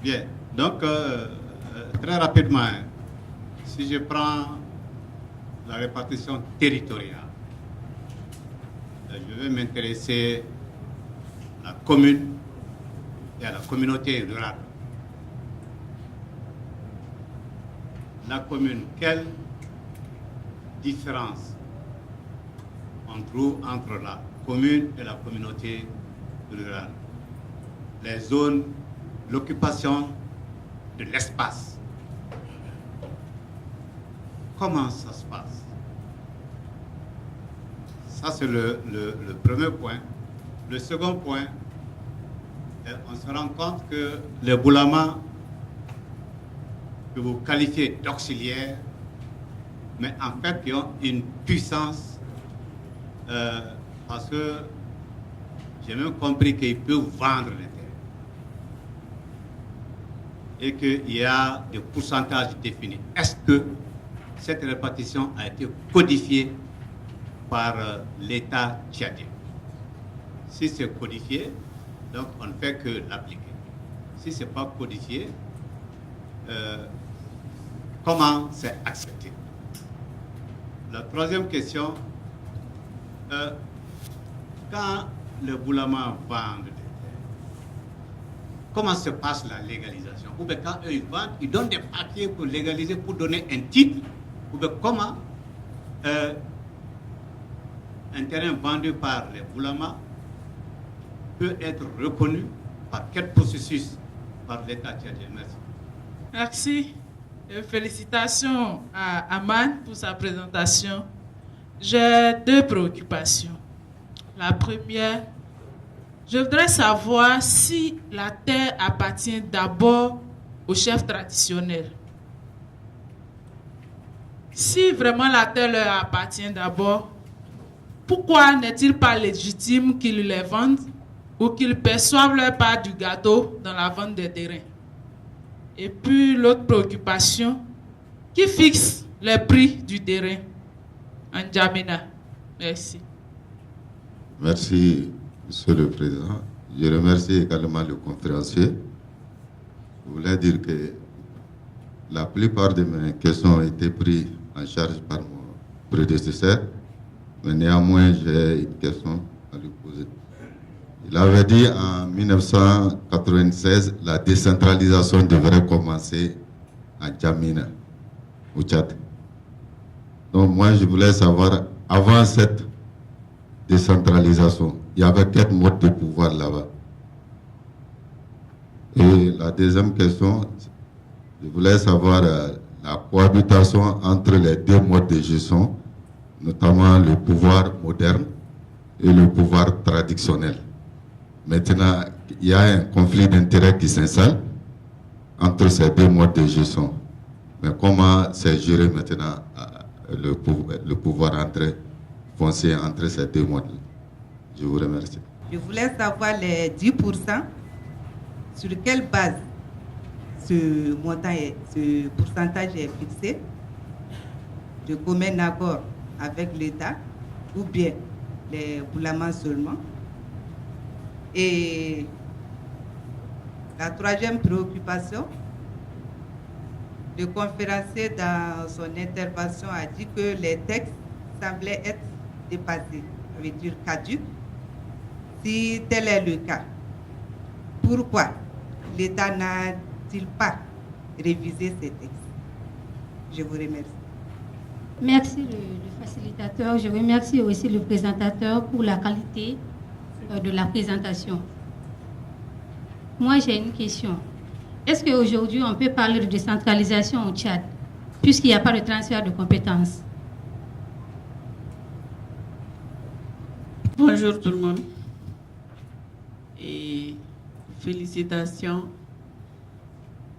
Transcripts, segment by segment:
Bien, donc très rapidement, hein, si je prends la répartition territoriale, je vais m'intéresser à la commune et à la communauté rurale. La commune, quelle différence entre la commune et la communauté rurale? Les zones, l'occupation de l'espace. Comment ça se passe? Ça, c'est le premier point. Le second point, on se rend compte que les Boulama, que vous qualifiez d'auxiliaires, mais en fait, ils ont une puissance, parce que j'ai même compris qu'ils peuvent vendre les terres. Et qu'il y a des pourcentages définis. Est-ce que cette répartition a été codifiée par l'État tchadien? Si c'est codifié, donc on ne fait que l'appliquer. Si ce n'est pas codifié, comment c'est accepté? La troisième question, quand le Boulama vend des terres, comment se passe la légalisation? Ou bien quand eux ils vendent, ils donnent des papiers pour légaliser, pour donner un titre? Ou bien comment un terrain vendu par les Boulama peut être reconnu par quel processus par l'État tchadien? Merci. Merci. Félicitations à Aman pour sa présentation. J'ai deux préoccupations. La première, je voudrais savoir si la terre appartient d'abord au chef traditionnel. Si vraiment la terre leur appartient d'abord, pourquoi n'est-il pas légitime qu'ils les vendent ou qu'ils perçoivent leur part du gâteau dans la vente des terrains? Et puis l'autre préoccupation, qui fixe les prix du terrain en N'Djamena? Merci. Merci, Monsieur le Président. Je remercie également le conférencier. Je voulais dire que la plupart de mes questions ont été prises en charge par mon prédécesseur, mais néanmoins, j'ai une question à lui poser. Il avait dit en 1996, la décentralisation devrait commencer à N'Djamena, au Tchad. Donc moi, je voulais savoir, avant cette décentralisation, il y avait quel mode de pouvoir là-bas? Et la deuxième question, je voulais savoir la cohabitation entre les deux modes de gestion, notamment le pouvoir moderne et le pouvoir traditionnel. Maintenant, il y a un conflit d'intérêts qui s'installe entre ces deux modes de gestion. Mais comment c'est géré maintenant le pouvoir foncier entre ces deux modes? Je vous remercie. Je voulais savoir les 10%, sur quelle base ce pourcentage est fixé, de commun accord avec l'État ou bien les Boulamas seulement. Et la troisième préoccupation, le conférencier dans son intervention a dit que les textes semblaient être dépassés, ça veut dire caducs. Si tel est le cas, pourquoi l'État n'a-t-il pas révisé ces textes? Je vous remercie. Merci le facilitateur. Je remercie aussi le présentateur pour la qualité de la présentation. Moi, j'ai une question. Est-ce qu'aujourd'hui, on peut parler de décentralisation au Tchad, puisqu'il n'y a pas de transfert de compétences? Bonjour tout le monde. Et félicitations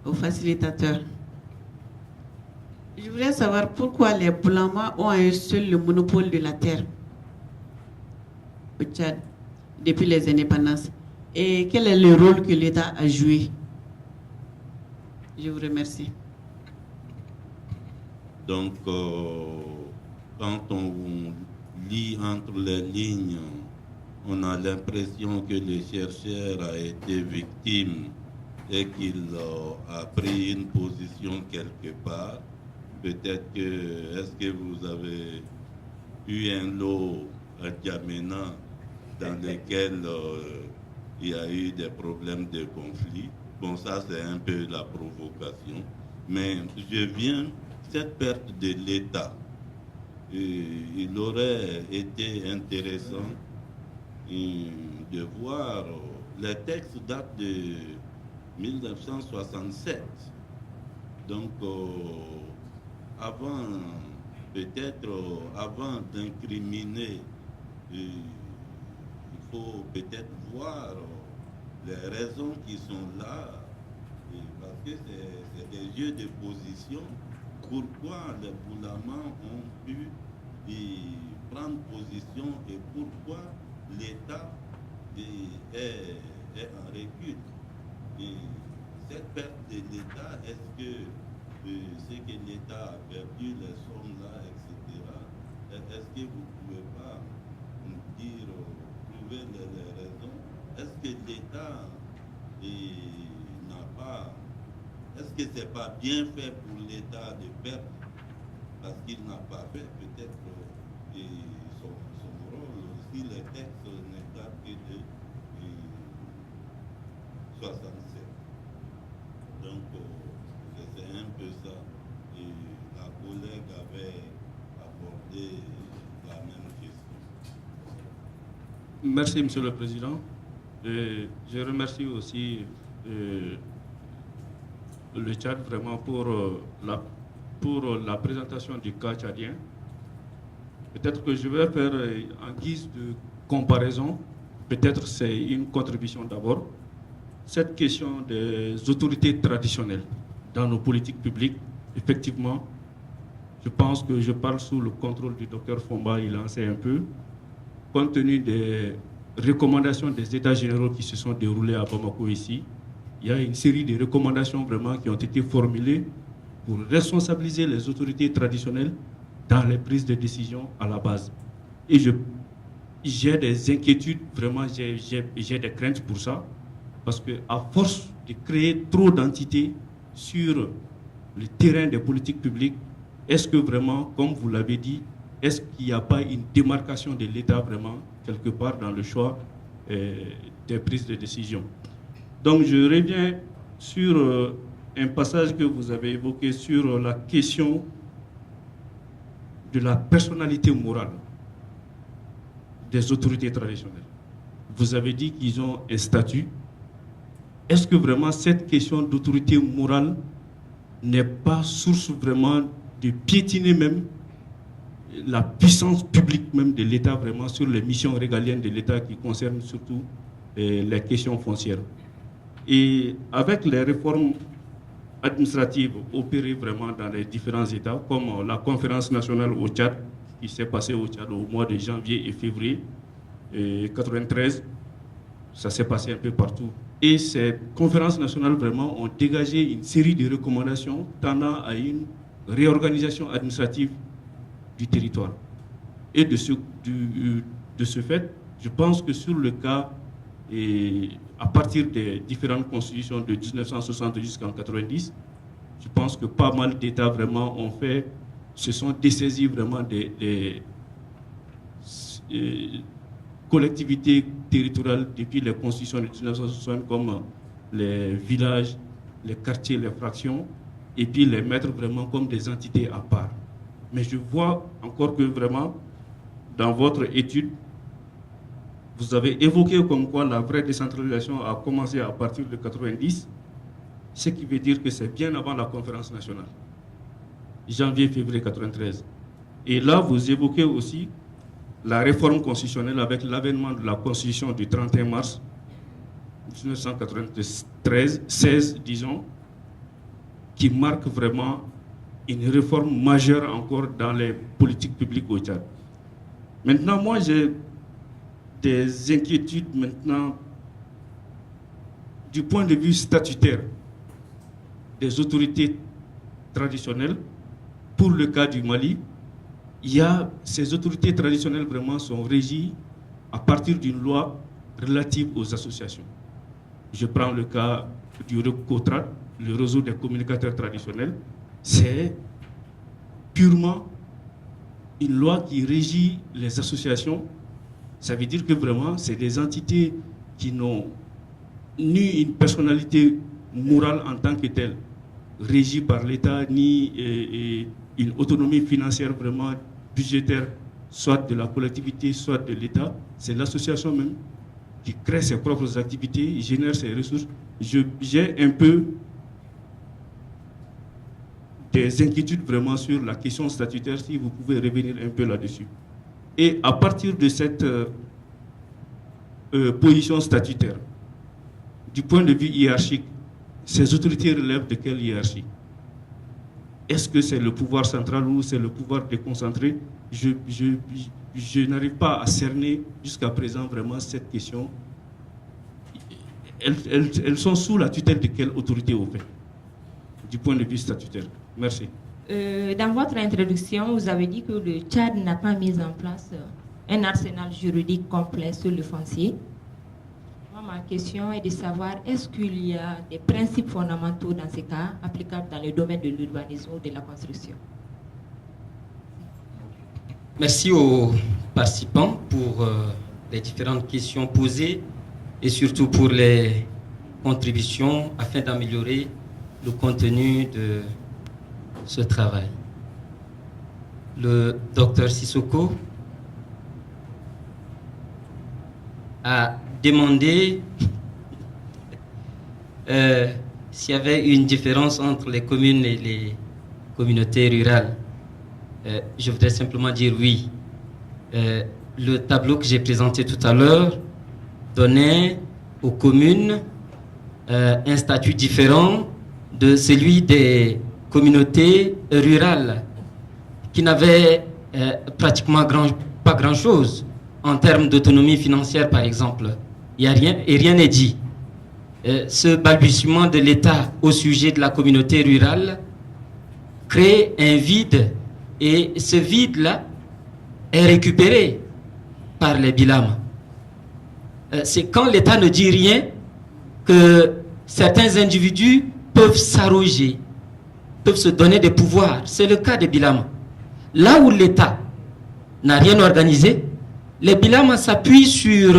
aux facilitateurs. Je voulais savoir pourquoi les Boulama ont à eux seuls le monopole de la terre au Tchad depuis les indépendances. Et quel est le rôle que l'État a joué? Je vous remercie. Donc, quand on lit entre les lignes, on a l'impression que le chercheur a été victime et qu'il a pris une position quelque part. Peut-être que, est-ce que vous avez eu un lot à Djamena dans lequel il y a eu des problèmes de conflit? Bon, ça c'est un peu la provocation. Mais je viens, cette perte de l'État, il aurait été intéressant de voir, les textes datent de 1967. Donc, avant, peut-être, avant d'incriminer, il faut peut-être voir les raisons qui sont là, parce que c'est des jeux de position. Pourquoi les Boulamans ont pu prendre position et pourquoi l'État est en recul. Et cette perte de l'État, est-ce que c'est que l'État a perdu les sommes là, etc. Est-ce que vous ne pouvez pas nous dire, trouver les raisons? Est-ce que l'État n'a pas... Est-ce que ce n'est pas bien fait pour l'État de perdre parce qu'il n'a pas fait peut-être son rôle? Si les textes ne datent que de 67. Donc, c'est un peu ça. Et la collègue avait abordé la même question. Merci, Monsieur le Président. Je remercie aussi le Tchad vraiment pour la présentation du cas tchadien. Peut-être que je vais faire en guise de comparaison, peut-être c'est une contribution d'abord, cette question des autorités traditionnelles dans nos politiques publiques. Effectivement, je pense que je parle sous le contrôle du docteur Fomba, il en sait un peu, compte tenu des recommandations des États généraux qui se sont déroulés à Bamako ici. Il y a une série de recommandations vraiment qui ont été formulées pour responsabiliser les autorités traditionnelles dans les prises de décision à la base. Et j'ai des inquiétudes, vraiment j'ai des craintes pour ça, parce qu'à force de créer trop d'entités sur le terrain des politiques publiques, est-ce que vraiment, comme vous l'avez dit, est-ce qu'il n'y a pas une démarcation de l'État vraiment, quelque part dans le choix des prises de décision? Donc je reviens sur un passage que vous avez évoqué sur la question de la personnalité morale des autorités traditionnelles. Vous avez dit qu'ils ont un statut. Est-ce que vraiment cette question d'autorité morale n'est pas source vraiment de piétiner même la puissance publique même de l'État vraiment sur les missions régaliennes de l'État qui concernent surtout les questions foncières? Et avec les réformes administratives opérées vraiment dans les différents États, comme la conférence nationale au Tchad, qui s'est passée au Tchad au mois de janvier et février 1993, ça s'est passé un peu partout. Et ces conférences nationales vraiment ont dégagé une série de recommandations tendant à une réorganisation administrative du territoire. Et de ce fait, je pense que sur le cas, à partir des différentes constitutions de 1960 jusqu'en 1990, je pense que pas mal d'États vraiment se sont dessaisis vraiment des collectivités territoriales depuis les constitutions de 1960, comme les villages, les quartiers, les fractions, et puis les mettre vraiment comme des entités à part. Mais je vois encore que vraiment, dans votre étude, vous avez évoqué comme quoi la vraie décentralisation a commencé à partir de 1990, ce qui veut dire que c'est bien avant la conférence nationale, janvier-février 1993. Et là, vous évoquez aussi la réforme constitutionnelle avec l'avènement de la Constitution du 31 mars 1993, disons, qui marque vraiment une réforme majeure encore dans les politiques publiques au Tchad. Maintenant, moi, j'ai des inquiétudes maintenant du point de vue statutaire des autorités traditionnelles. Pour le cas du Mali, ces autorités traditionnelles vraiment sont régies à partir d'une loi relative aux associations. Je prends le cas du COTRAD, le réseau des communicateurs traditionnels, c'est purement une loi qui régit les associations. Ça veut dire que vraiment, c'est des entités qui n'ont ni une personnalité morale en tant que telle, régie par l'État, ni une autonomie financière vraiment budgétaire, soit de la collectivité, soit de l'État. C'est l'association même qui crée ses propres activités, génère ses ressources. J'ai un peu des inquiétudes vraiment sur la question statutaire, si vous pouvez revenir un peu là-dessus. Et à partir de cette position statutaire, du point de vue hiérarchique, ces autorités relèvent de quelle hiérarchie? Est-ce que c'est le pouvoir central ou c'est le pouvoir déconcentré? Je n'arrive pas à cerner jusqu'à présent vraiment cette question. Elles sont sous la tutelle de quelle autorité au fait, du point de vue statutaire? Merci. Dans votre introduction, vous avez dit que le Tchad n'a pas mis en place un arsenal juridique complet sur le foncier. Moi, ma question est de savoir, est-ce qu'il y a des principes fondamentaux dans ces cas applicables dans le domaine de l'urbanisme ou de la construction? Merci aux participants pour les différentes questions posées et surtout pour les contributions afin d'améliorer le contenu de ce travail. Le docteur Sissoko a demandé s'il y avait une différence entre les communes et les communautés rurales. Je voudrais simplement dire oui. Le tableau que j'ai présenté tout à l'heure donnait aux communes un statut différent de celui des communautés rurales qui n'avaient pratiquement pas grand-chose en termes d'autonomie financière, par exemple. Il n'y a rien et rien n'est dit. Ce balbutiement de l'État au sujet de la communauté rurale crée un vide et ce vide-là est récupéré par les bilams. C'est quand l'État ne dit rien que certains individus peuvent s'arroger, peuvent se donner des pouvoirs. C'est le cas des bilams. Là où l'État n'a rien organisé, les bilams s'appuient sur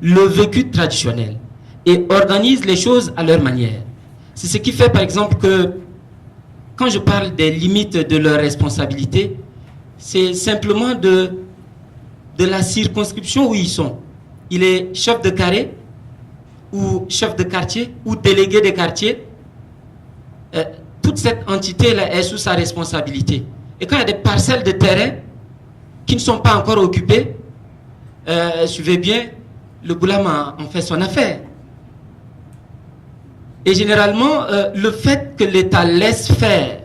le vécu traditionnel et organisent les choses à leur manière. C'est ce qui fait par exemple que quand je parle des limites de leur responsabilité, c'est simplement de la circonscription où ils sont. Il est chef de carré ou chef de quartier ou délégué de quartier. Toute cette entité-là est sous sa responsabilité. Et quand il y a des parcelles de terrain qui ne sont pas encore occupées, suivez bien, le boulam en fait son affaire. Et généralement, le fait que l'État laisse faire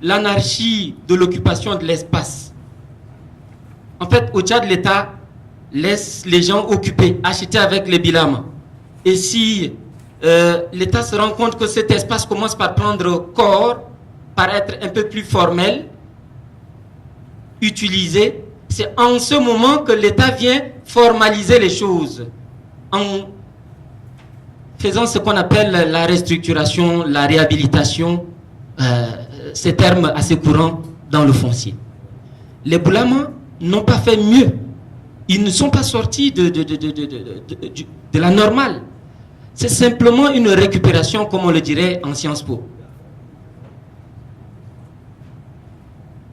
l'anarchie de l'occupation de l'espace, en fait, au Tchad, l'État laisse les gens occuper, acheter avec les bilams. Et si l'État se rend compte que cet espace commence par prendre corps, par être un peu plus formel, utilisé, c'est en ce moment que l'État vient formaliser les choses en faisant ce qu'on appelle la restructuration, la réhabilitation, ces termes assez courants dans le foncier. Les boulamas n'ont pas fait mieux. Ils ne sont pas sortis de la normale. C'est simplement une récupération, comme on le dirait en Sciences Po.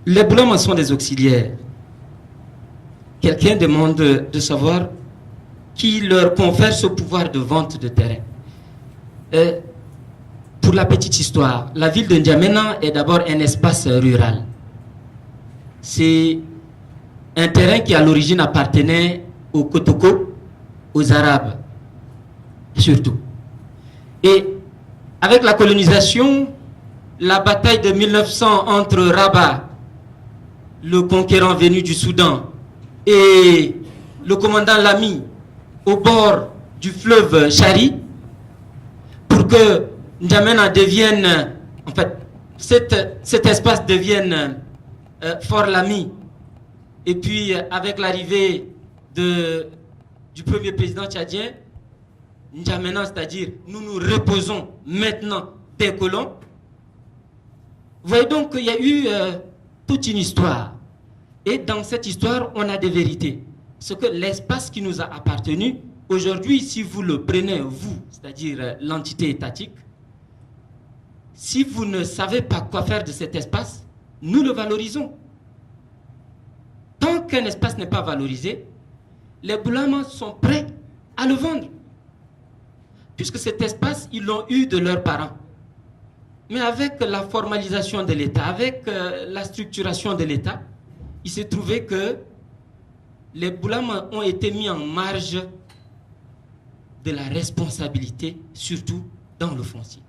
Les boulamas sont des auxiliaires. Quelqu'un demande de savoir qui leur confère ce pouvoir de vente de terrain. Pour la petite histoire, la ville de N'Djamena est d'abord un espace rural. C'est un terrain qui à l'origine appartenait aux Kotoko, aux Arabes, surtout. Et avec la colonisation, la bataille de 1900 entre Rabat, le conquérant venu du Soudan, et le commandant Lamy, au bord du fleuve Chari, pour que N'Djamena devienne, en fait, cet espace devienne Fort Lamy. Et puis, avec l'arrivée du premier président tchadien, N'Djamena, c'est-à-dire nous nous reposons maintenant des colons. Vous voyez donc qu'il y a eu toute une histoire. Et dans cette histoire, on a des vérités. Ce que l'espace qui nous a appartenu, aujourd'hui, si vous le prenez, vous, c'est-à-dire l'entité étatique, si vous ne savez pas quoi faire de cet espace, nous le valorisons. Tant qu'un espace n'est pas valorisé, les Boulamas sont prêts à le vendre. Puisque cet espace, ils l'ont eu de leurs parents. Mais avec la formalisation de l'État, avec la structuration de l'État, il s'est trouvé que les Boulamas ont été mis en marge de la responsabilité, surtout dans le foncier.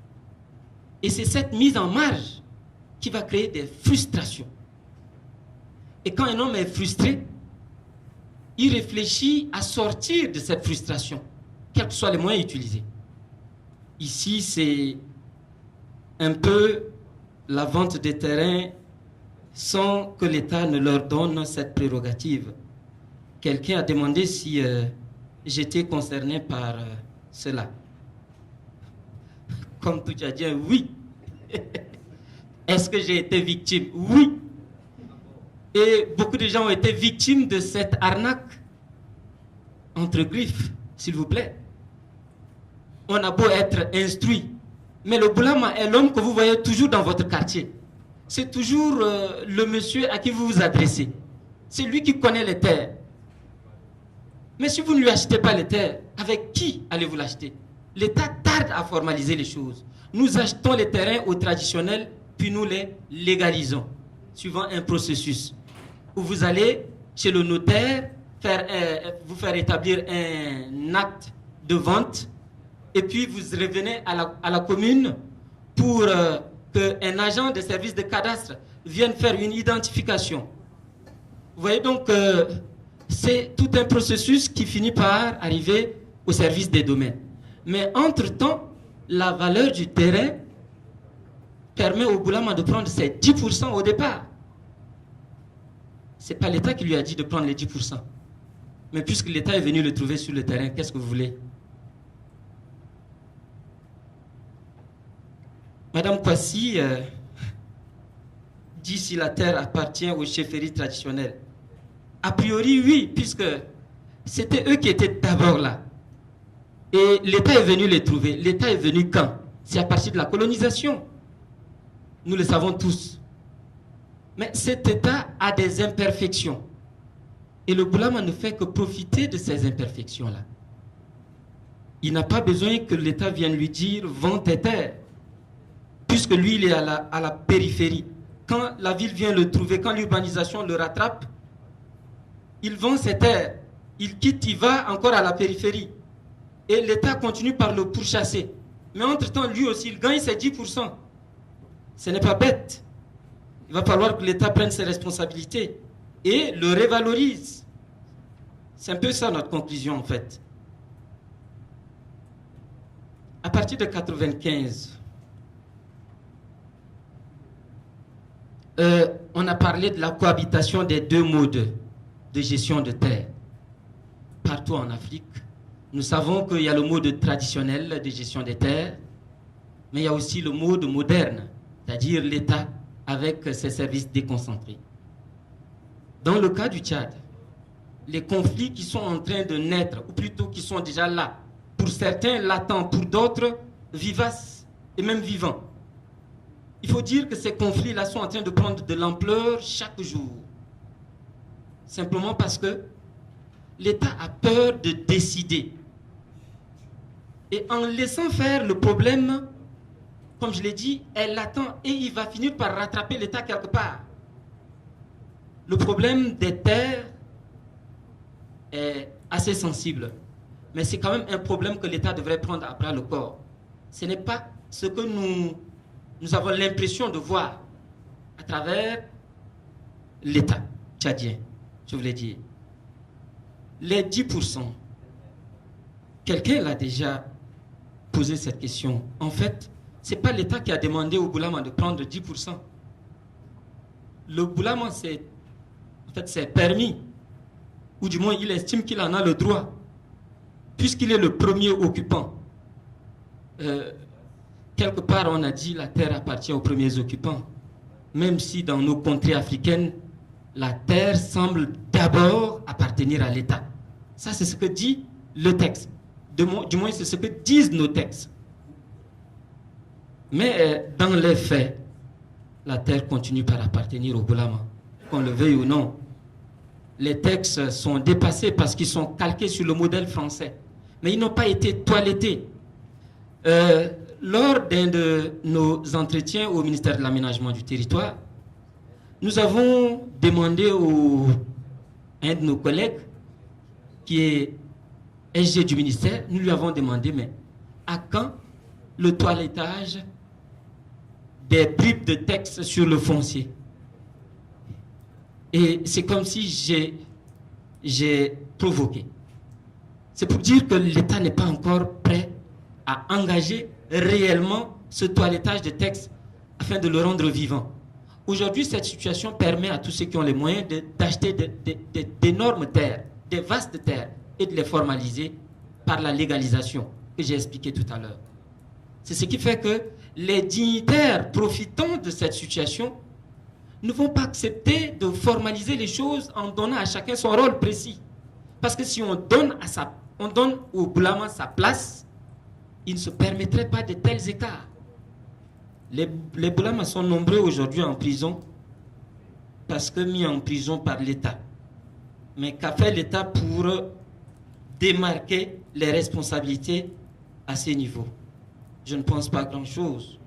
Et c'est cette mise en marge qui va créer des frustrations. Et quand un homme est frustré, il réfléchit à sortir de cette frustration, quels que soient les moyens utilisés. Ici, c'est un peu la vente des terrains sans que l'État ne leur donne cette prérogative. Quelqu'un a demandé si j'étais concerné par cela. Comme tout a dit, oui. Est-ce que j'ai été victime? Oui. Et beaucoup de gens ont été victimes de cette arnaque entre griffes, s'il vous plaît. On a beau être instruit, mais le Boulama est l'homme que vous voyez toujours dans votre quartier. C'est toujours le monsieur à qui vous vous adressez. C'est lui qui connaît les terres. Mais si vous ne lui achetez pas les terres, avec qui allez-vous l'acheter? L'État tarde à formaliser les choses. Nous achetons les terrains aux traditionnels, puis nous les légalisons, suivant un processus où vous allez chez le notaire vous faire établir un acte de vente, et puis vous revenez à la commune pour qu'un agent de service de cadastre vienne faire une identification. Vous voyez donc, c'est tout un processus qui finit par arriver au service des domaines. Mais entre-temps, la valeur du terrain permet au Boulama de prendre ses 10% au départ. Ce n'est pas l'État qui lui a dit de prendre les 10%. Mais puisque l'État est venu le trouver sur le terrain, qu'est-ce que vous voulez? Madame Kwasi dit si la terre appartient aux chefferies traditionnelles. A priori, oui, puisque c'était eux qui étaient d'abord là. Et l'État est venu les trouver. L'État est venu quand? C'est à partir de la colonisation. Nous le savons tous. Mais cet État a des imperfections. Et le Boulama ne fait que profiter de ces imperfections-là. Il n'a pas besoin que l'État vienne lui dire « vends tes terres », puisque lui, il est à la périphérie. Quand la ville vient le trouver, quand l'urbanisation le rattrape, il vend ses terres. Il quitte, il va encore à la périphérie. Et l'État continue par le pourchasser. Mais entre-temps, lui aussi, il gagne ses 10%. Ce n'est pas bête. Il va falloir que l'État prenne ses responsabilités et le révalorise. C'est un peu ça notre conclusion en fait. À partir de 1995, on a parlé de la cohabitation des deux modes de gestion de terre. Partout en Afrique, nous savons qu'il y a le mode traditionnel de gestion des terres, mais il y a aussi le mode moderne, c'est-à-dire l'État avec ses services déconcentrés. Dans le cas du Tchad, les conflits qui sont en train de naître, ou plutôt qui sont déjà là, pour certains latents, pour d'autres vivaces et même vivants. Il faut dire que ces conflits-là sont en train de prendre de l'ampleur chaque jour. Simplement parce que l'État a peur de décider. Et en laissant faire le problème, comme je l'ai dit, elle l'attend et il va finir par rattraper l'État quelque part. Le problème des terres est assez sensible, mais c'est quand même un problème que l'État devrait prendre à bras le corps. Ce n'est pas ce que nous avons l'impression de voir à travers l'État tchadien, je vous l'ai dit. Les 10%, quelqu'un l'a déjà posé cette question. En fait, ce n'est pas l'État qui a demandé au Boulama de prendre 10%. Le Boulama, c'est permis, ou du moins il estime qu'il en a le droit. puisqu'il est le premier occupant, quelque part on a dit la terre appartient aux premiers occupants, même si dans nos contrées africaines, la terre semble d'abord appartenir à l'État. Ça, c'est ce que dit le texte. Du moins, c'est ce que disent nos textes. Mais dans les faits, la terre continue par appartenir au Boulama, qu'on le veuille ou non. Les textes sont dépassés parce qu'ils sont calqués sur le modèle français. Mais ils n'ont pas été toilettés. Lors d'un de nos entretiens au ministère de l'Aménagement du Territoire, nous avons demandé à un de nos collègues, qui est SG du ministère, nous lui avons demandé, mais à quand le toilettage des bribes de texte sur le foncier? Et c'est comme si j'ai provoqué. C'est pour dire que l'État n'est pas encore prêt à engager réellement ce toilettage de texte afin de le rendre vivant. Aujourd'hui, cette situation permet à tous ceux qui ont les moyens d'acheter d'énormes terres, des vastes terres, et de les formaliser par la légalisation que j'ai expliqué tout à l'heure. C'est ce qui fait que les dignitaires profitant de cette situation ne vont pas accepter de formaliser les choses en donnant à chacun son rôle précis. Parce que si on donne au Boulama sa place, il ne se permettrait pas de tels écarts. Les Boulamas sont nombreux aujourd'hui en prison parce que mis en prison par l'État. Mais qu'a fait l'État pour démarquer les responsabilités à ces niveaux? Je ne pense pas grand-chose.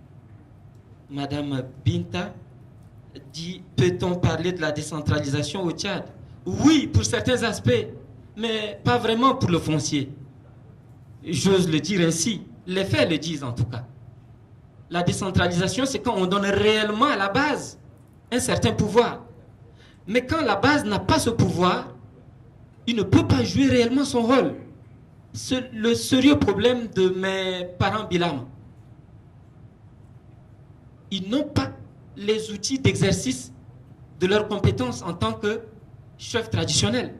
Madame Binta dit, peut-on parler de la décentralisation au Tchad? Oui, pour certains aspects, mais pas vraiment pour le foncier. J'ose le dire ainsi. Les faits le disent en tout cas. La décentralisation, c'est quand on donne réellement à la base un certain pouvoir. Mais quand la base n'a pas ce pouvoir, il ne peut pas jouer réellement son rôle. C'est le sérieux problème de mes parents Bilam. Ils n'ont pas les outils d'exercice de leurs compétences en tant que chefs traditionnels.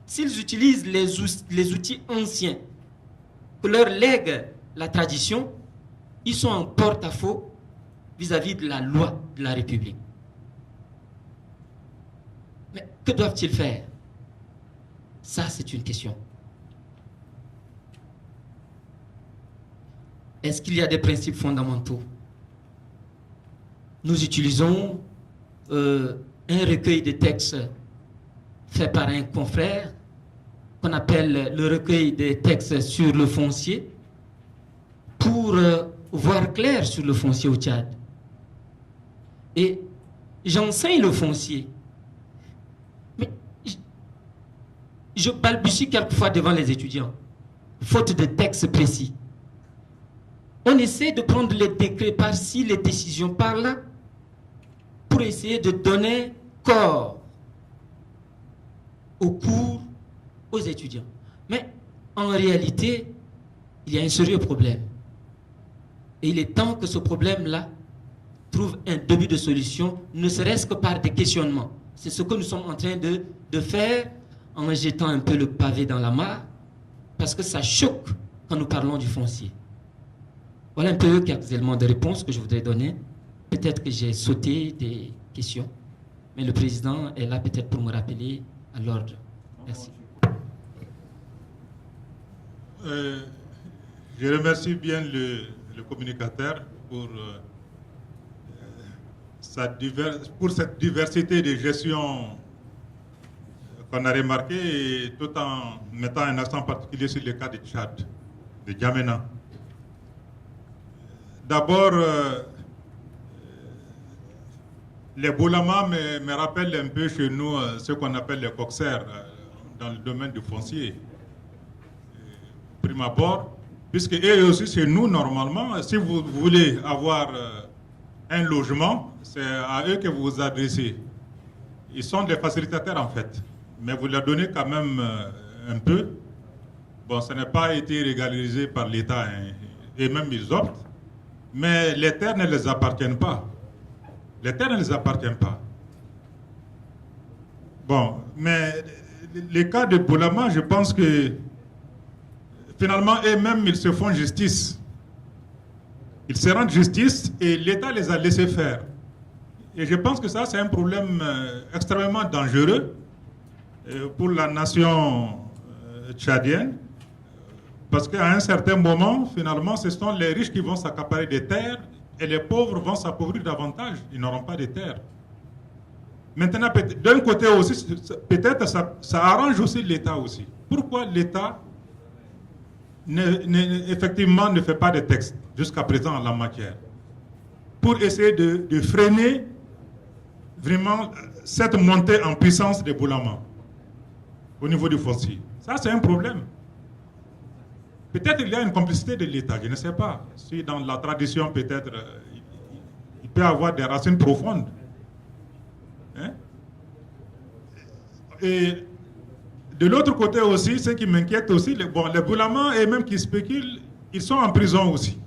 S'ils utilisent les outils anciens que leur lègue la tradition, ils sont en porte-à-faux vis-à-vis de la loi de la République. Mais que doivent-ils faire? Ça, c'est une question. Est-ce qu'il y a des principes fondamentaux? Nous utilisons un recueil de textes fait par un confrère qu'on appelle le recueil des textes sur le foncier pour voir clair sur le foncier au Tchad. Et j'enseigne le foncier. Mais je balbutie quelquefois devant les étudiants, faute de textes précis. On essaie de prendre les décrets par-ci, les décisions par-là, pour essayer de donner corps aux cours, aux étudiants. Mais en réalité, il y a un sérieux problème. Et il est temps que ce problème-là trouve un début de solution, ne serait-ce que par des questionnements. C'est ce que nous sommes en train de faire en jetant un peu le pavé dans la mare, parce que ça choque quand nous parlons du foncier. Voilà un peu quelques éléments de réponse que je voudrais donner. Peut-être que j'ai sauté des questions, mais le président est là peut-être pour me rappeler à l'ordre. Merci. Je remercie bien le communicateur pour cette diversité de gestion qu'on a remarqué, et tout en mettant un accent particulier sur le cas de Tchad, de Djamena. D'abord, les Boulama me rappellent un peu chez nous ce qu'on appelle les coxers dans le domaine du foncier. Prime abord, puisque eux aussi, chez nous, normalement, si vous voulez avoir un logement, c'est à eux que vous vous adressez. Ils sont des facilitateurs en fait, mais vous leur donnez quand même un peu. Bon, ça n'a pas été régularisé par l'État, hein, et même ils optent, mais les terres ne les appartiennent pas. Les terres ne les appartiennent pas. Bon, mais les cas de Boulama, je pense que finalement, eux-mêmes, ils se font justice. Ils se rendent justice et l'État les a laissés faire. Et je pense que ça, c'est un problème extrêmement dangereux pour la nation tchadienne. Parce qu'à un certain moment, finalement, ce sont les riches qui vont s'accaparer des terres et les pauvres vont s'appauvrir davantage. Ils n'auront pas de terres. Maintenant, d'un côté aussi, peut-être ça arrange aussi l'État aussi. Pourquoi l'État effectivement ne fait pas de texte jusqu'à présent en la matière? Pour essayer de freiner vraiment cette montée en puissance des Boulama au niveau du foncier. Ça, c'est un problème. Peut-être il y a une complicité de l'État, je ne sais pas. Si dans la tradition, peut-être, il peut y avoir des racines profondes. Hein? Et de l'autre côté aussi, ce qui m'inquiète aussi, les Boulama et même qui spéculent, ils sont en prison aussi.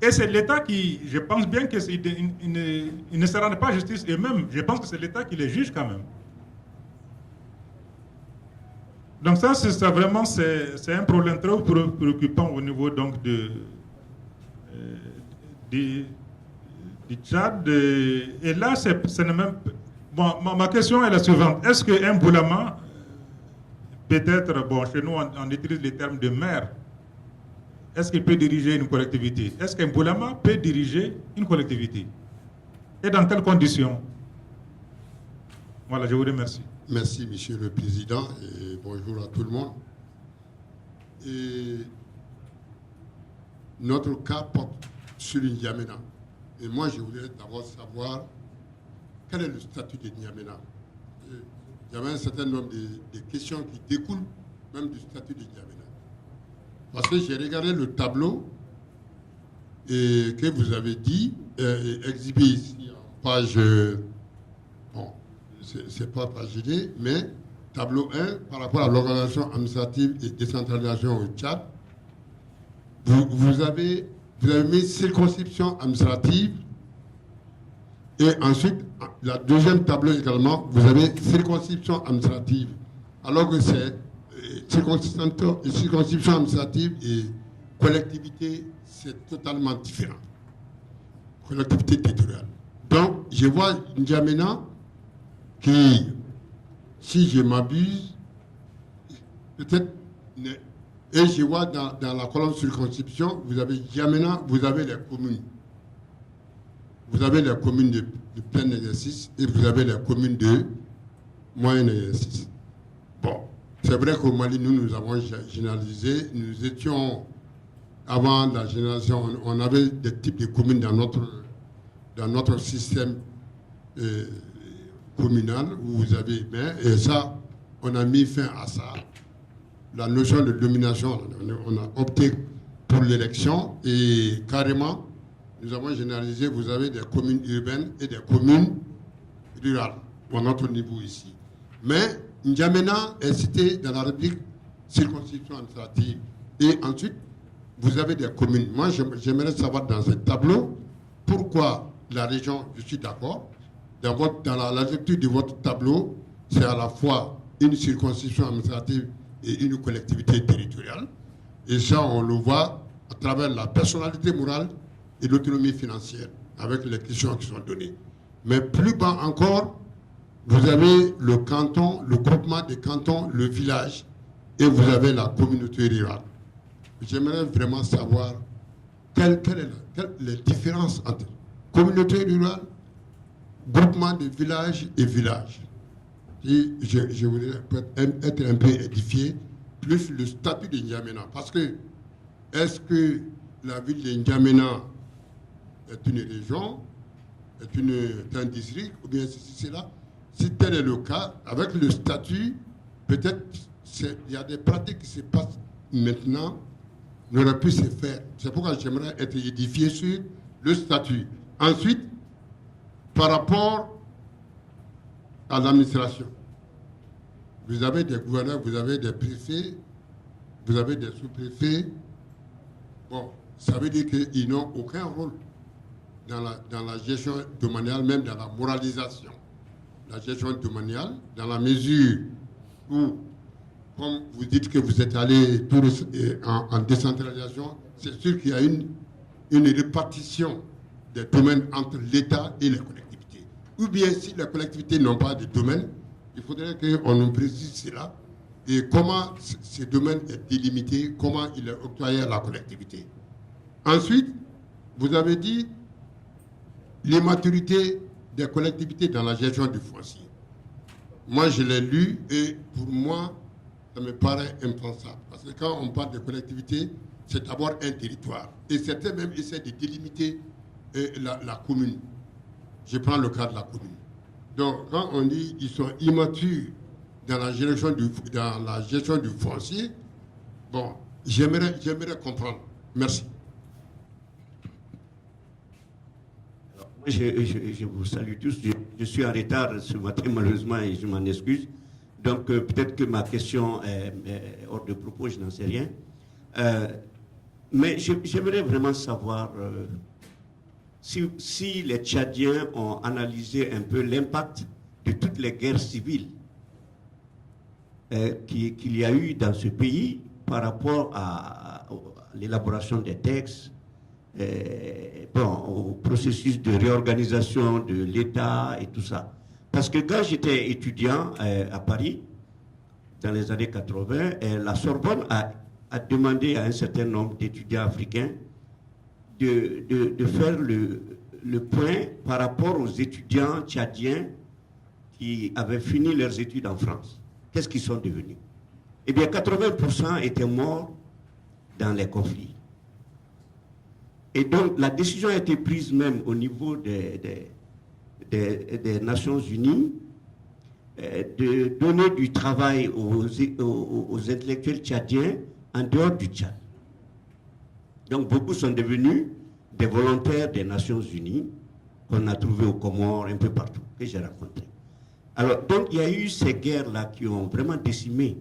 Et c'est l'État qui, je pense bien qu'ils ne se rendent pas justice eux-mêmes. Je pense que c'est l'État qui les juge quand même. Donc ça, c'est vraiment un problème très préoccupant au niveau donc du Tchad. Et là, c'est même... Bon, ma question est la suivante. Est-ce qu'un Boulama, peut-être, bon, chez nous, on utilise les termes de maire, est-ce qu'il peut diriger une collectivité? Est-ce qu'un Boulama peut diriger une collectivité? Et dans quelles conditions? Voilà, je vous remercie. Merci, Monsieur le Président, et bonjour à tout le monde. Et notre cas porte sur N'Djamena. Et moi, je voudrais d'abord savoir quel est le statut de N'Djamena. Il y avait un certain nombre de questions qui découlent même du statut de N'Djamena. Parce que j'ai regardé le tableau et que vous avez dit, exhibé ici en page... bon, c'est pas page D, mais tableau 1, par rapport à l'organisation administrative et décentralisation au Tchad, vous avez mis circonscription administrative et ensuite, la deuxième tableau également, vous avez circonscription administrative, alors que c'est circonscription administrative et collectivité, c'est totalement différent. Collectivité territoriale. Donc, je vois N'Djamena qui, si je m'abuse, peut-être, et je vois dans la colonne circonscription, vous avez N'Djamena, vous avez les communes. Vous avez les communes de plein exercice et vous avez les communes de moyen exercice. Bon, c'est vrai qu'au Mali, nous avons généralisé. Nous étions, avant la génération, on avait des types de communes dans notre système communal où vous avez, et ça, on a mis fin à ça. La notion de domination, on a opté pour l'élection et carrément, nous avons généralisé, vous avez des communes urbaines et des communes rurales, à notre niveau ici. Mais N'Djamena est cité dans la rubrique circonscription administrative. Et ensuite, vous avez des communes. Moi, j'aimerais savoir dans ce tableau, pourquoi la région, je suis d'accord, dans la lecture de votre tableau, c'est à la fois une circonscription administrative et une collectivité territoriale. Et ça, on le voit à travers la personnalité morale et l'autonomie financière, avec les questions qui sont données. Mais plus bas encore, vous avez le canton, le groupement des cantons, le village, et vous avez la communauté rurale. J'aimerais vraiment savoir quelle est les différences entre communauté rurale, groupement de village et village. Et je voudrais être un peu édifié, plus le statut de N'Djamena. Parce que, est-ce que la ville de N'Djamena est une région, est un district, ou bien c'est là? Si tel est le cas, avec le statut, peut-être il y a des pratiques qui se passent maintenant, n'auraient pu se faire. C'est pourquoi j'aimerais être édifié sur le statut. Ensuite, par rapport à l'administration, vous avez des gouverneurs, vous avez des préfets, vous avez des sous-préfets. Bon, ça veut dire qu'ils n'ont aucun rôle dans la gestion domaniale, même dans la moralisation. La gestion domaniale, dans la mesure où, comme vous dites que vous êtes allé en décentralisation, c'est sûr qu'il y a une répartition des domaines entre l'État et les collectivités. Ou bien si les collectivités n'ont pas de domaine, il faudrait qu'on nous précise cela et comment ce domaine est délimité, comment il est octroyé à la collectivité. Ensuite, vous avez dit l'immaturité des collectivités dans la gestion du foncier. Moi, je l'ai lu et pour moi, ça me paraît impensable. Parce que quand on parle de collectivité, c'est d'abord un territoire. Et certains même essaient de délimiter la commune. Je prends le cas de la commune. Donc, quand on dit qu'ils sont immatures dans la gestion du foncier, bon, j'aimerais comprendre. Merci. Moi, je vous salue tous. Je suis en retard ce matin, malheureusement, et je m'en excuse. Donc, peut-être que ma question est hors de propos, je n'en sais rien. Mais j'aimerais vraiment savoir si les Tchadiens ont analysé un peu l'impact de toutes les guerres civiles qu'il y a eu dans ce pays par rapport à l'élaboration des textes, au processus de réorganisation de l'État et tout ça. Parce que quand j'étais étudiant à Paris, dans les années 80, la Sorbonne a demandé à un certain nombre d'étudiants africains de faire le point par rapport aux étudiants tchadiens qui avaient fini leurs études en France. Qu'est-ce qu'ils sont devenus? Eh bien, 80% étaient morts dans les conflits. Et donc, la décision a été prise même au niveau des Nations Unies de donner du travail aux intellectuels tchadiens en dehors du Tchad. Donc, beaucoup sont devenus des volontaires des Nations Unies qu'on a trouvés aux Comores, un peu partout, que j'ai rencontrés. Alors, donc, il y a eu ces guerres-là qui ont vraiment décimé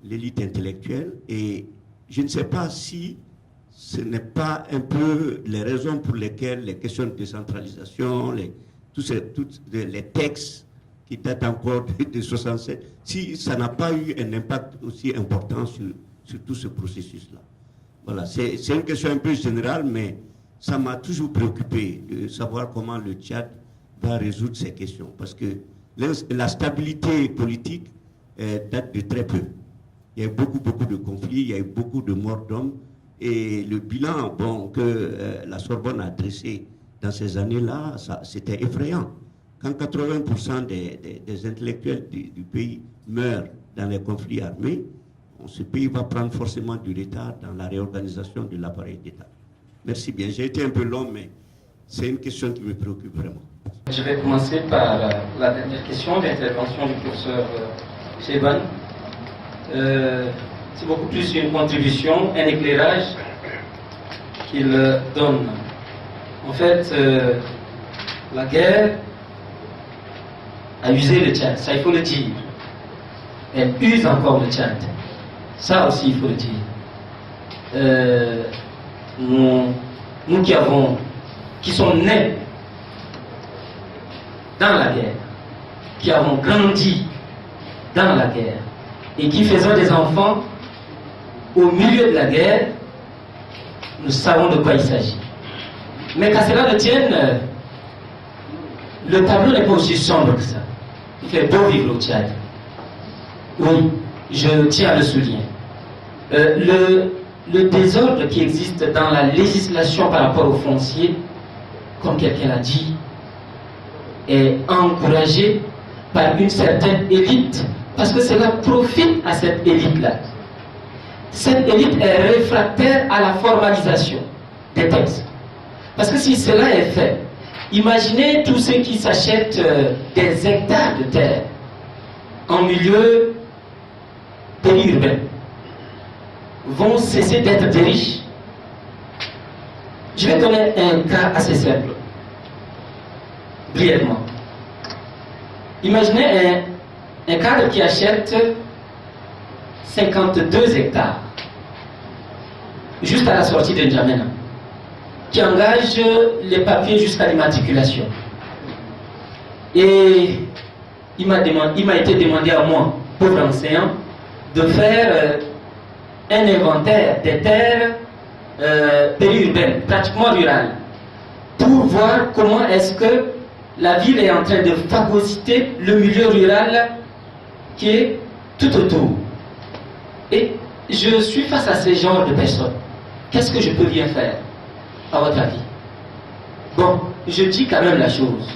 l'élite intellectuelle et je ne sais pas si ce n'est pas un peu les raisons pour lesquelles les questions de décentralisation, tous les textes qui datent encore de 67, si ça n'a pas eu un impact aussi important sur tout ce processus-là. Voilà, c'est une question un peu générale, mais ça m'a toujours préoccupé de savoir comment le Tchad va résoudre ces questions. Parce que la stabilité politique date de très peu. Il y a eu beaucoup de conflits, il y a eu beaucoup de morts d'hommes. Et le bilan que la Sorbonne a dressé dans ces années-là, c'était effrayant. Quand 80% des intellectuels du pays meurent dans les conflits armés, ce pays va prendre forcément du retard dans la réorganisation de l'appareil d'État. Merci bien. J'ai été un peu long, mais c'est une question qui me préoccupe vraiment. Je vais commencer par la dernière question d'intervention du professeur Cheban. C'est beaucoup plus une contribution, un éclairage qu'il donne. En fait, la guerre a usé le Tchad, ça il faut le dire. Elle use encore le Tchad. Ça aussi il faut le dire. Nous qui sommes nés dans la guerre, qui avons grandi dans la guerre et qui faisons des enfants au milieu de la guerre, nous savons de quoi il s'agit. Mais qu'à cela ne tienne, le tableau n'est pas aussi sombre que ça. Il fait beau vivre au Tchad. Oui, je tiens à le souligner. Le désordre qui existe dans la législation par rapport au foncier, comme quelqu'un l'a dit, est encouragé par une certaine élite, parce que cela profite à cette élite-là. Cette élite est réfractaire à la formalisation des textes. Parce que si cela est fait, imaginez tous ceux qui s'achètent des hectares de terre en milieu périurbain vont cesser d'être des riches. Je vais donner un cas assez simple, brièvement. Imaginez un cadre qui achète 52 hectares juste à la sortie de N'Djamena, qui engage les papiers jusqu'à l'immatriculation. Et il m'a été demandé à moi, pauvre enseignant, de faire un inventaire des terres périurbaines, pratiquement rurales, pour voir comment est-ce que la ville est en train de phagocyter le milieu rural qui est tout autour. Et je suis face à ce genre de personnes. Qu'est-ce que je peux bien faire, à votre avis? Bon, je dis quand même la chose.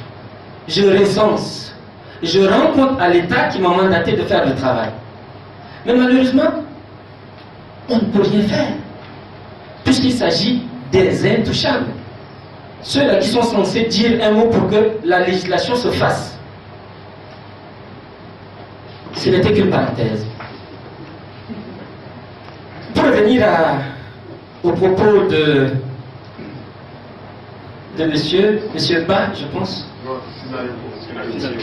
Je recense. Je rends compte à l'État qui m'a mandaté de faire le travail. Mais malheureusement, on ne peut rien faire. Puisqu'il s'agit des intouchables. Ceux-là qui sont censés dire un mot pour que la législation se fasse. Ce n'était qu'une parenthèse. Pour revenir au propos de monsieur Ba, je pense.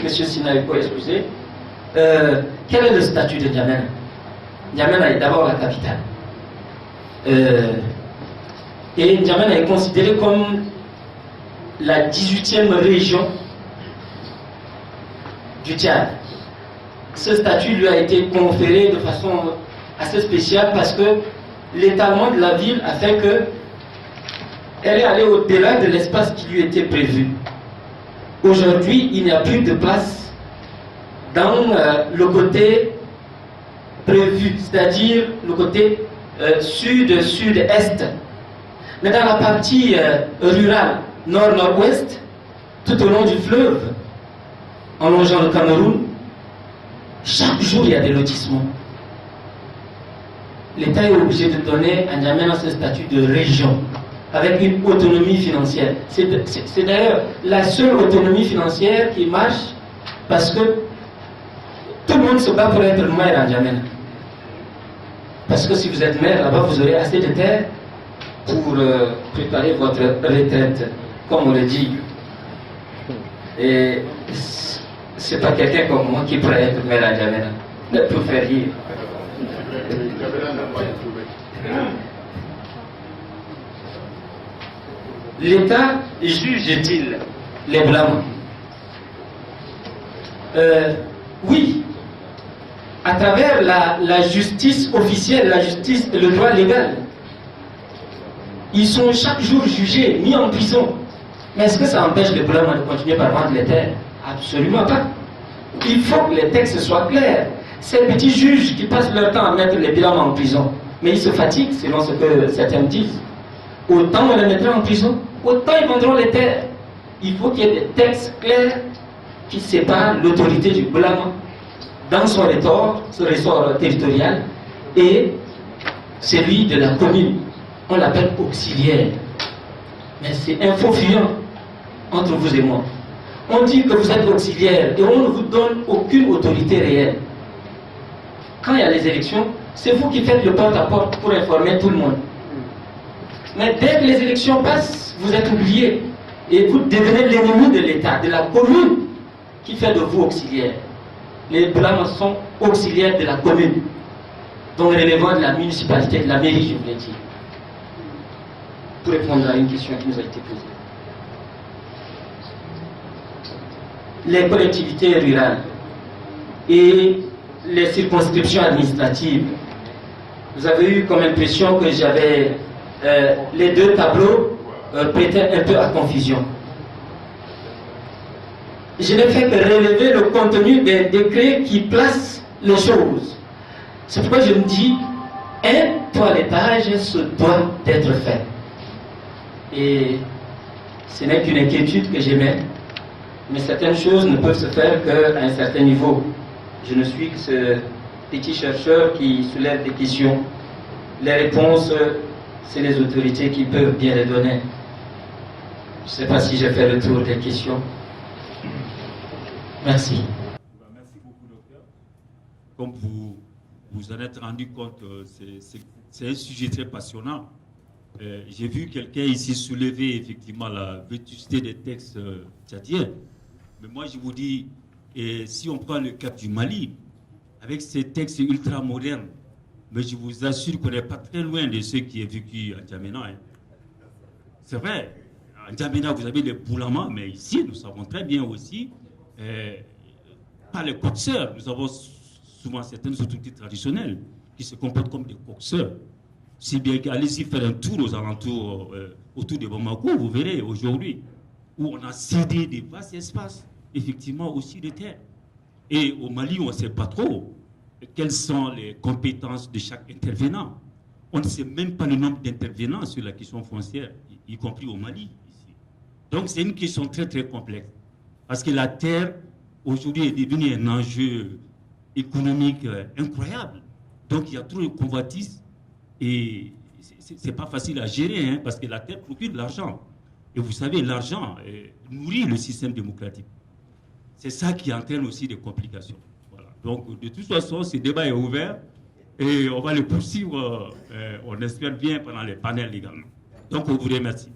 Monsieur Sinaïko, excusez. Quel est le statut de N'Djamena? N'Djamena est d'abord la capitale. Et N'Djamena est considéré comme la 18e région du Tchad. Ce statut lui a été conféré de façon assez spéciale parce que l'étalement de la ville a fait que elle est allée au-delà de l'espace qui lui était prévu. Aujourd'hui, il n'y a plus de place dans le côté prévu, c'est-à-dire le côté sud-sud-est. Mais dans la partie rurale, nord-nord-ouest, tout au long du fleuve, en longeant le Cameroun, chaque jour il y a des lotissements. L'État est obligé de donner à N'Djamena ce statut de région, avec une autonomie financière. C'est d'ailleurs la seule autonomie financière qui marche parce que tout le monde se bat pour être maire à N'Djamena. Parce que si vous êtes maire là-bas, vous aurez assez de terre pour préparer votre retraite, comme on le dit. Et c'est pas quelqu'un comme moi qui pourrait être maire à N'Djamena. Pour faire rire. L'État juge-t-il les blâmes? Oui. À travers la justice officielle, la justice et le droit légal. Ils sont chaque jour jugés, mis en prison. Mais est-ce que ça empêche les blâmes de continuer par vendre les terres? Absolument pas. Il faut que les textes soient clairs. Ces petits juges qui passent leur temps à mettre les blâmes en prison, mais ils se fatiguent, selon ce que certains disent. Autant on les mettra en prison, autant ils vendront les terres. Il faut qu'il y ait des textes clairs qui séparent l'autorité du blâme dans son ressort territorial et celui de la commune. On l'appelle auxiliaire. Mais c'est un faux fuyant entre vous et moi. On dit que vous êtes auxiliaire et on ne vous donne aucune autorité réelle. Quand il y a les élections, c'est vous qui faites le porte-à-porte pour informer tout le monde. Mais dès que les élections passent, vous êtes oublié. Et vous devenez l'ennemi de l'État, de la commune, qui fait de vous auxiliaire. Les blâmes sont auxiliaires de la commune, donc relevant de la municipalité, de la mairie, je vous l'ai dit. Pour répondre à une question qui nous a été posée. Les collectivités rurales et les circonscriptions administratives, vous avez eu comme impression que j'avais les deux tableaux prêtaient un peu à confusion. Je n'ai fait que relever le contenu des décrets qui placent les choses. C'est pourquoi je me dis, un toilettage se doit d'être fait. Et ce n'est qu'une inquiétude que j'émets, mais certaines choses ne peuvent se faire qu'à un certain niveau. Je ne suis que ce petit chercheur qui soulève des questions. Les réponses, c'est les autorités qui peuvent bien les donner. Je ne sais pas si j'ai fait le tour des questions. Merci. Merci beaucoup, docteur. Comme vous en êtes rendu compte, c'est un sujet très passionnant. J'ai vu quelqu'un ici soulever effectivement la vétusté des textes tchadiens. Mais moi, je vous dis, si on prend le cas du Mali, avec ces textes ultra-modernes, mais je vous assure qu'on n'est pas très loin de ce qui est vécu à N'Djamena. Hein. C'est vrai, à N'Djamena, vous avez les Boulama, mais ici, nous savons très bien aussi, pas les Côtes-Sœurs, nous avons souvent certaines autorités traditionnelles qui se comportent comme des coxeurs. Si bien qu'allez-y faire un tour aux alentours, autour de Bamako, vous verrez aujourd'hui, où on a cédé des vastes espaces, effectivement aussi de terre. Et au Mali, on ne sait pas trop quelles sont les compétences de chaque intervenant. On ne sait même pas le nombre d'intervenants sur la question foncière, y compris au Mali. Ici. Donc c'est une question très très complexe. Parce que la terre, aujourd'hui, est devenue un enjeu économique incroyable. Donc il y a trop de convoitises et ce n'est pas facile à gérer, hein, parce que la terre procure de l'argent. Et vous savez, l'argent nourrit le système démocratique. C'est ça qui entraîne aussi des complications. Voilà. Donc de toute façon, ce débat est ouvert et on va le poursuivre, on espère bien, pendant les panels également. Donc on vous remercie.